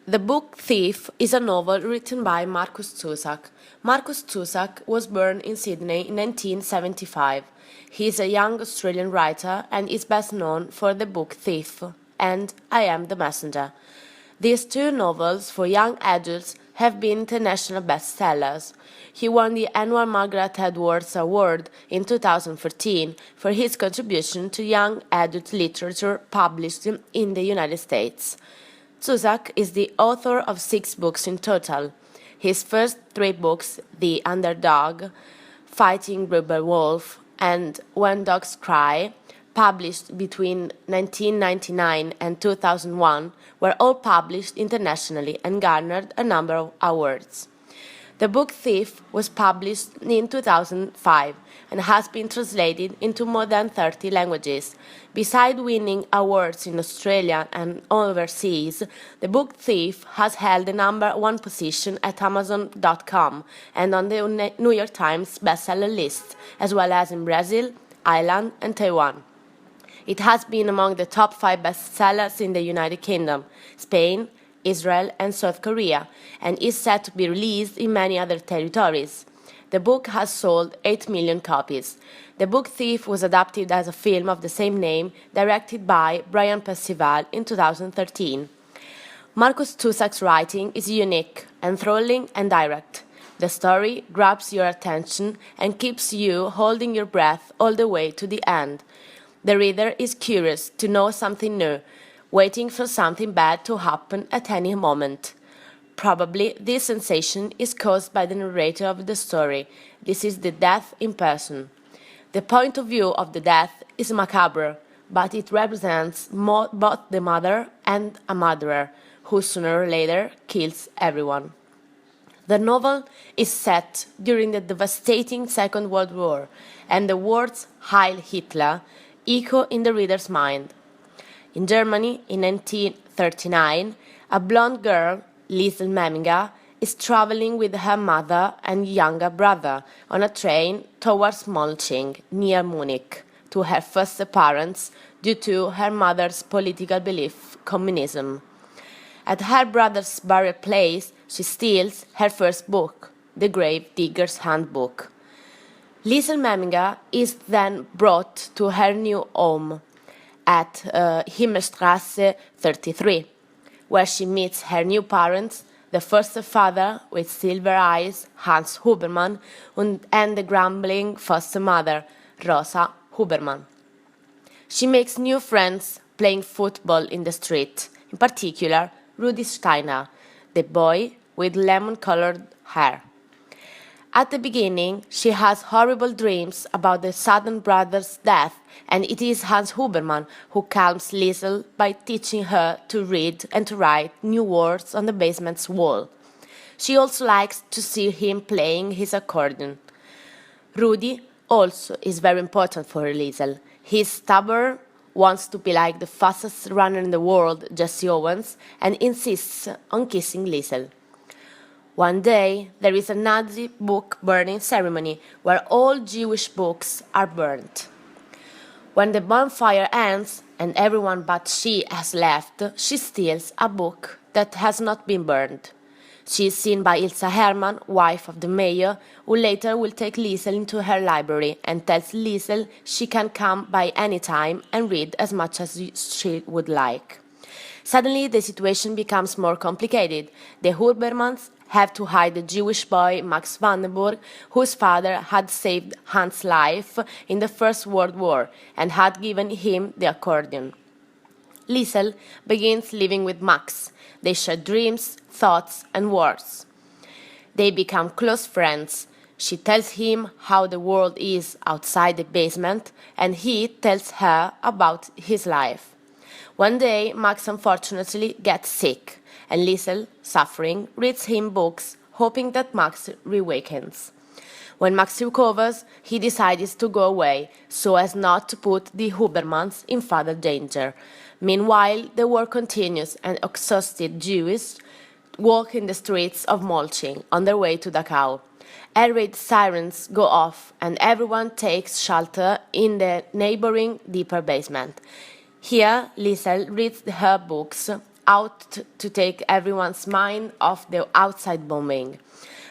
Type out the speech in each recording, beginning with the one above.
The Book Thief is a novel written by Markus Zusak. Markus Zusak was born in Sydney in 1975. He is a young Australian writer and is best known for The Book Thief and I Am the Messenger. These two novels for young adults have been international bestsellers. He won the annual Margaret Edwards Award in 2014 for his contribution to young adult literature published in the United States. Zusak is the author of 6 books in total. His first 3 books, The Underdog, Fighting Rubber Wolf, and When Dogs Cry, published between 1999 and 2001, were all published internationally and garnered a number of awards. The Book Thief was published in 2005 and has been translated into more than 30 languages. Besides winning awards in Australia and overseas, The Book Thief has held the #1 position at Amazon.com and on the New York Times bestseller list, as well as in Brazil, Ireland, and Taiwan. It has been among the top 5 bestsellers in the United Kingdom, Spain, Israel, and South Korea, and is set to be released in many other territories. The book has sold 8 million copies. The Book Thief was adapted as a film of the same name, directed by Brian Percival in 2013. Markus Zusak's writing is unique, enthralling, and direct. The story grabs your attention and keeps you holding your breath all the way to the end. The reader is curious to know something new, waiting for something bad to happen at any moment. Probably this sensation is caused by the narrator of the story. This is the death in person. The point of view of the death is macabre, but it represents both the mother and a murderer, who sooner or later kills everyone. The novel is set during the devastating Second World War, and the words Heil Hitler echo in the reader's mind. In Germany, in 1939, a blonde girl, Liesl Memminger, is traveling with her mother and younger brother on a train towards Molching, near Munich, to her foster parents due to her mother's political belief, communism. At her brother's burial place, she steals her first book, The Grave Digger's Handbook. Liesl Memminger is then brought to her new home at Himmelstrasse 33, where she meets her new parents, the foster father with silver eyes, Hans Hubermann, and the grumbling foster mother, Rosa Hubermann. She makes new friends playing football in the street, in particular Rudi Steiner, the boy with lemon-colored hair. At the beginning, she has horrible dreams about the sudden brother's death, and it is Hans Hubermann who calms Liesl by teaching her to read and to write new words on the basement's wall. She also likes to see him playing his accordion. Rudi also is very important for Liesl. He is stubborn, wants to be like the fastest runner in the world, Jesse Owens, and insists on kissing Liesl. One day, there is a Nazi book burning ceremony where all Jewish books are burnt. When the bonfire ends and everyone but she has left, she steals a book that has not been burned. She is seen by Ilsa Hermann, wife of the mayor, who later will take Liesl into her library and tells Liesl she can come by any time and read as much as she would like. Suddenly, the situation becomes more complicated. The Hubermanns have to hide the Jewish boy Max Vandenburg, whose father had saved Hans' life in the First World War and had given him the accordion. Liesl begins living with Max. They share dreams, thoughts, and wars. They become close friends. She tells him how the world is outside the basement, and he tells her about his life. One day, Max unfortunately gets sick, and Liesl, suffering, reads him books, hoping that Max reawakens. When Max recovers, he decides to go away, so as not to put the Hubermanns in further danger. Meanwhile, the war continues, and exhausted Jews walk in the streets of Molching on their way to Dachau. Air raid sirens go off, and everyone takes shelter in the neighboring deeper basement. Here, Liesl reads her books out to take everyone's mind off the outside bombing.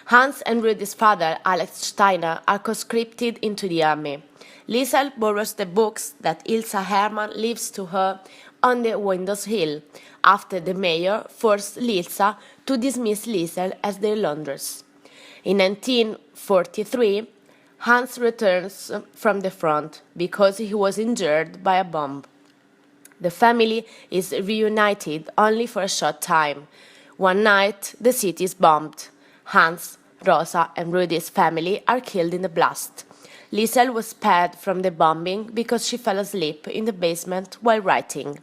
Hans and Rudy's father, Alex Steiner, are conscripted into the army. Liesel borrows the books that Ilsa Hermann leaves to her on the windows hill, after the mayor forced Lisa to dismiss Liesel as their laundress. In 1943, Hans returns from the front because he was injured by a bomb. The family is reunited only for a short time. One night, the city is bombed. Hans, Rosa, and Rudy's family are killed in the blast. Liesel was spared from the bombing because she fell asleep in the basement while writing.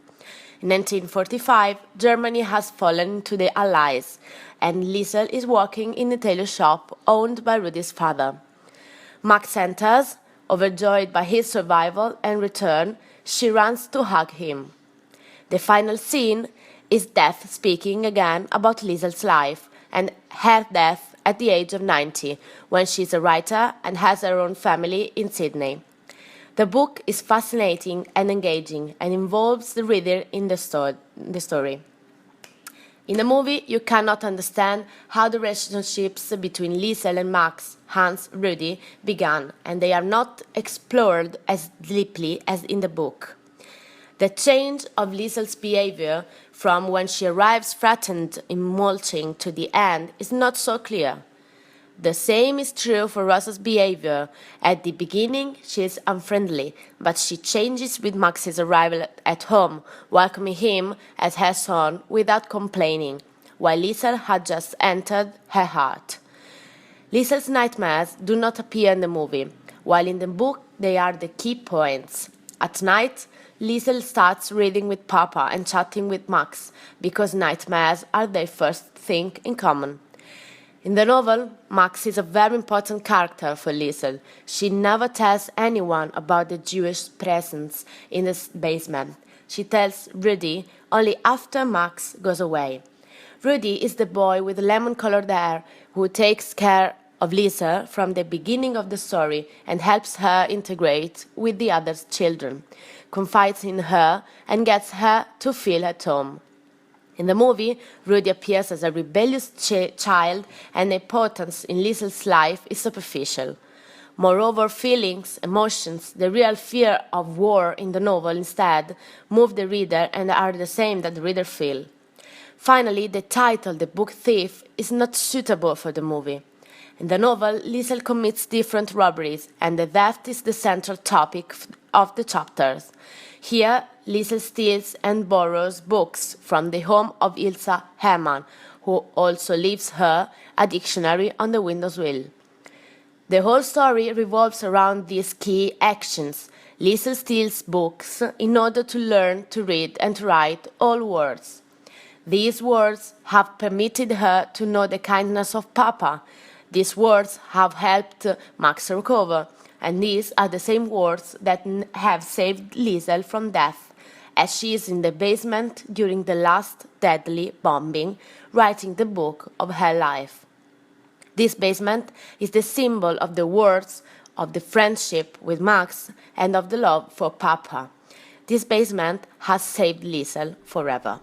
In 1945, Germany has fallen into the Allies, and Liesel is working in a tailor shop owned by Rudy's father. Max enters, overjoyed by his survival and return. She runs to hug him. The final scene is Death speaking again about Liesel's life and her death at the age of 90, when she is a writer and has her own family in Sydney. The book is fascinating and engaging and involves the reader in the story. In the movie, you cannot understand how the relationships between Liesel and Max, Hans, Rudy began, and they are not explored as deeply as in the book. The change of Liesel's behavior from when she arrives threatened in mulching to the end is not so clear. The same is true for Rosa's behavior. At the beginning, she is unfriendly, but she changes with Max's arrival at home, welcoming him as her son without complaining, while Liesel had just entered her heart. Liesel's nightmares do not appear in the movie, while in the book they are the key points. At night, Liesel starts reading with Papa and chatting with Max, because nightmares are their first thing in common. In the novel, Max is a very important character for Liesel. She never tells anyone about the Jewish presence in the basement. She tells Rudy only after Max goes away. Rudy is the boy with lemon-colored hair who takes care of Liesel from the beginning of the story and helps her integrate with the other children, confides in her, and gets her to feel at home. In the movie, Rudy appears as a rebellious child, and the importance in Liesel's life is superficial. Moreover, feelings, emotions, the real fear of war in the novel instead move the reader and are the same that the reader feels. Finally, the title, The Book Thief, is not suitable for the movie. In the novel, Liesel commits different robberies, and the theft is the central topic of the chapters. Here, Liesel steals and borrows books from the home of Ilsa Hermann, who also leaves her a dictionary on the windowsill. The whole story revolves around these key actions. Liesel steals books in order to learn to read and to write all words. These words have permitted her to know the kindness of Papa. These words have helped Max recover, and these are the same words that have saved Liesel from death, as she is in the basement during the last deadly bombing, writing the book of her life. This basement is the symbol of the words, of the friendship with Max, and of the love for Papa. This basement has saved Liesel forever.